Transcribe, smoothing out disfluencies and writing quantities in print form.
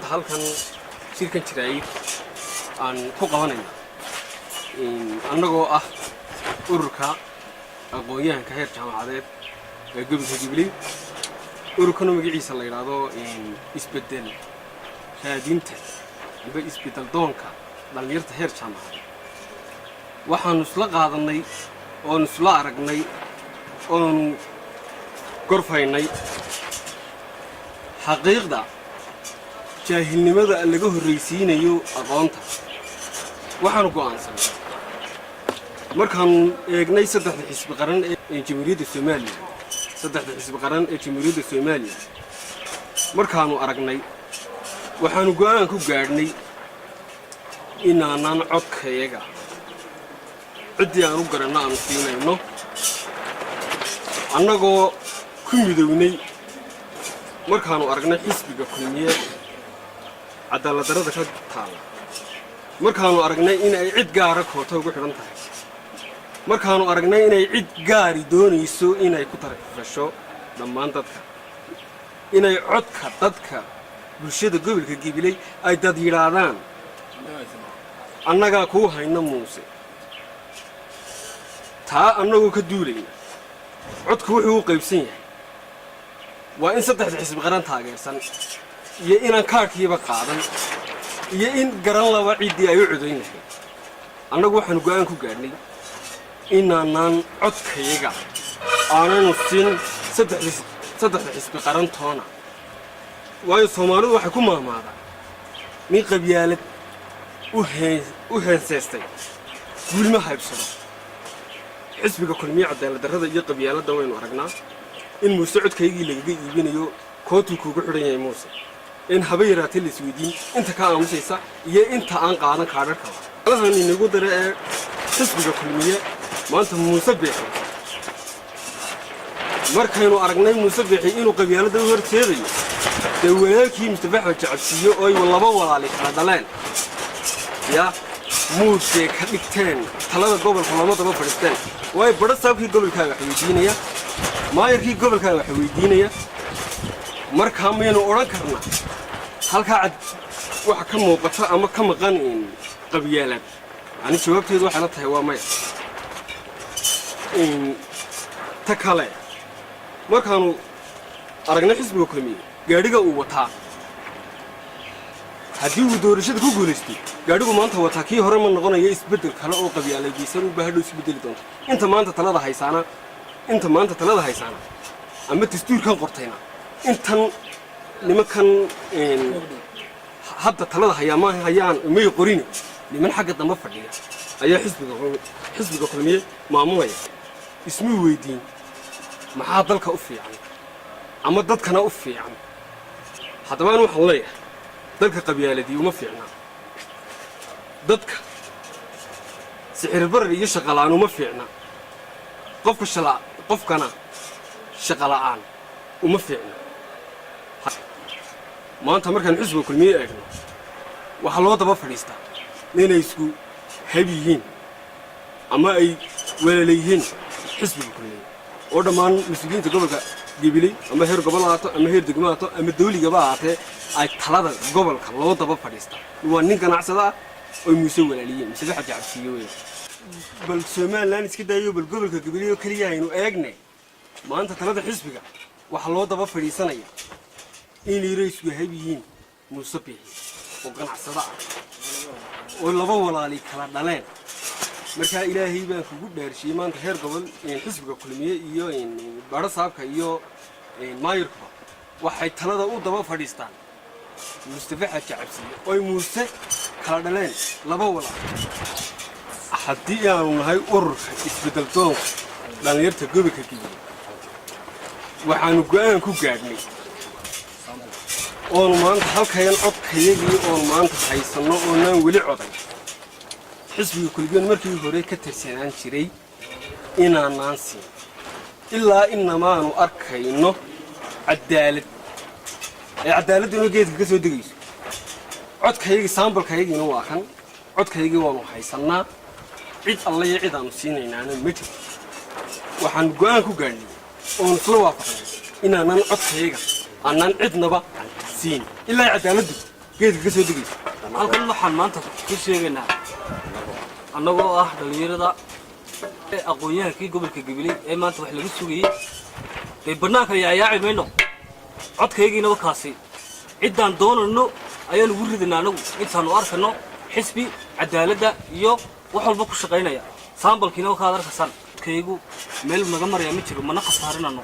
halkan shirkan jiray aan ku qabanayna annagoo ah ururka aqoon-yahanka heer jaamacadeed ee gobolka Jubilee ururkan magaciisa la yiraahdo isbedel raadinta amba isbedel doonka dhalinyarta heer jaamacadeed waxaan isla qaadanay oo isla aragnay oo gorfaynay xaqiiqda jaahilnimada laga horreysiinayo aqoonta waxaan go'aansanay markaan eegnay saddexda xisbi qaran ee Jamhuuriyadda Soomaaliya markaanu aragnay waxaanu go'aan ku gaadhnay inaanan codkayaga ciddii aan u garanno aanu siinayno annagoo ku midownay markaanu aragnay xisbiga kulmiye cadaalad-darrada ka taala markaanu aragnay in ay cid gaara koota ugu xidhan tahay markaanu aragnay inay cid gaari doonayso inay ku tarifasho dhammaan dadka inay codka dadka bulshada gobolka Jubilee ay dad yiraahdaan annagaa kuu hayna muuse taa annagoo ka duulayna codku wuxuu u qaybsan yahay waa in saddexda xisbi qaran taageersan iyo inaan kaarkiiba qaadan iyo in garan laba ciidii ay u codayn lahayd annagu waxaan go'aan ku gaadhnay inaanan codkayaga aanan siin saddexda xisbi qaran toona waayo Soomaalidu waxay ku maamaadaa min qabyaalad u heenseestay gulma haybsado xisbiga kulmiye cadaalad-darrada iyo qabyaaladda waynu aragnaa in muuse codkaygii lagaga iibinayo kootuu kuugu xidhan yahay muuse in haba yaraatee la isweydiin inta ka aamusaysa iyo inta aan qaadan kaadharka alahan inagu dare ee xisbiga kulmiye maanta muuse beexi markaynu aragnay muuse beexi inuu qabyaaladda u horteedayo dee walaalkii Mustafa Jacabsiyo oo ay laba walaali kala dhaleen ya muuse ka dhigteen talada gobolka lama daba fadhiisteen way bada saabkii gobolkaaga wax weydiinaya maayirkii gobolkaaga wax weydiinaya markaa maynu oran karnaa halka cad waxa ka muuqata ama ka maqan in qabyaalad ani jawaabteedu waxa la tahay waa maya in takale markaanu aragnay xisbiga kulmiye gaadhiga uu wataa haddii uu doorashada ku guuleystay gaadhigu maanta wataa kii hore ma noqonayo isbedel kale oo qabyaaladaysan u baahdo isbedeli doonto inta maanta talada haysaana ama dastuurkan qortayna intan nimankan hadda talada hayaan may qorin niman xagga dambe fadhiya ayaa xisbiga kulmiye maamulaya ismu weydiin maxaa dalka u fiican ama dadkana u fiican haddaba waxaan leeyahay dalka qabyaaladii uma fiicna dadka sixir barar iyo shaqo la'aan uma fiicna qofkana shaqo la'aan uma fiicna maanta markaan xisbiga kulmiye eegno waxa loo daba fadhiistaa inay isku hab yihiin ama ay walaalayihiin xisbiga kulmiye oo dhammaan mas'uuliyiinta gobolka Jubilee ama heer gobol ahaato ama heer degmo ahaato ama dawligaba ahaatee ay talada gobolka loo daba fadhiistaa waa nin ganacsada ah oo muuse walaaliyeen Mustafa Jacabsiyo bal Soomaaliland iska daayo bal gobolka Jubilee oo kaliya aynu eegnay maanta talada xisbiga waxa loo daba fadhiisanaya in isku hab yihiin muuse beexi oo ganacsada ah oo laba walaali kala dhaleen marka ilaahay baan kugu dhaarshay maanta heer gobol xisbiga kulmiye iyo bada saabka iyo maayirka waxay talada u daba fadhiistaan Mustafa Jacabsiyo oo muuse kala dhaleen laba walaal haddii aanu nahay ururka isbedel doonka dhalinyarta gobolka Jubilee waxaanu go'aan ku gaadhnay oo maanta halkayn codkayagii oo maanta haysano oo naan weli coday xisbiga kulmiye markii hore ka tirsanaan jiray inaanan siin ilaa inamaanu arkayno cadaaladuna geedka ka soo degayso codkayagii saambalkayagiina waa kan codkayagii waanu haysanaa cid alla iyo cid aanu siinaynaana ma jiro waxaan go'aan ku gaadhnay oon isla waafaqnay inaanan codkayaga aanan cidnaba siin ilaa cadaaladdu geedka ka soo degaysa halkan waxaan maanta ku sheegaynaa annagoo ah dhalinyarada aqoon-yahankii gobolka Gabiley ee maanta wax lagu sugayay ee barnaamijka yaayaacay mayno codkaygiina wakaasi ciddaan doonano ayaan ugu ridinaa anagu intaanu arkano xisbi cadaaladda iyo wax walba ku shaqaynaya saambalkiina wakaad arkasaan codkaygu meel naga maraya ma jiro mana khasaarinano